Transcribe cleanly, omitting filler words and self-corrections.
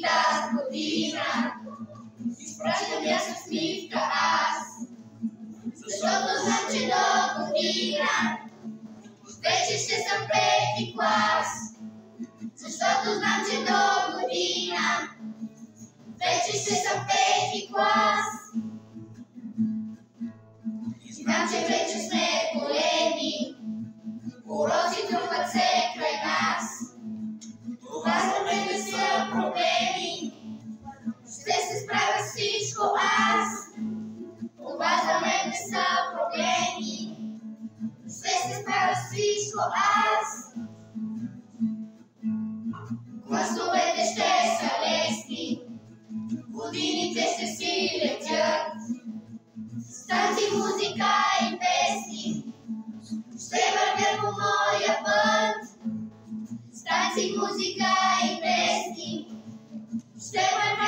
тази година изпращам ясна усмивка аз, защото знам, че до година вече ще съм пети клас. Защото знам, че до година вече ще съм пети клас. Знам, че вече сме големи, уроци трупат се край нас. Това за мен не са проблеми, ще се справя с всичко аз. Това за мен не са проблеми, ще се справя с всичко аз. Класовете ще са лесни, годините ще си летят. С тази музика и песни ще вървя по моя път. С тази музика и песни ще вървя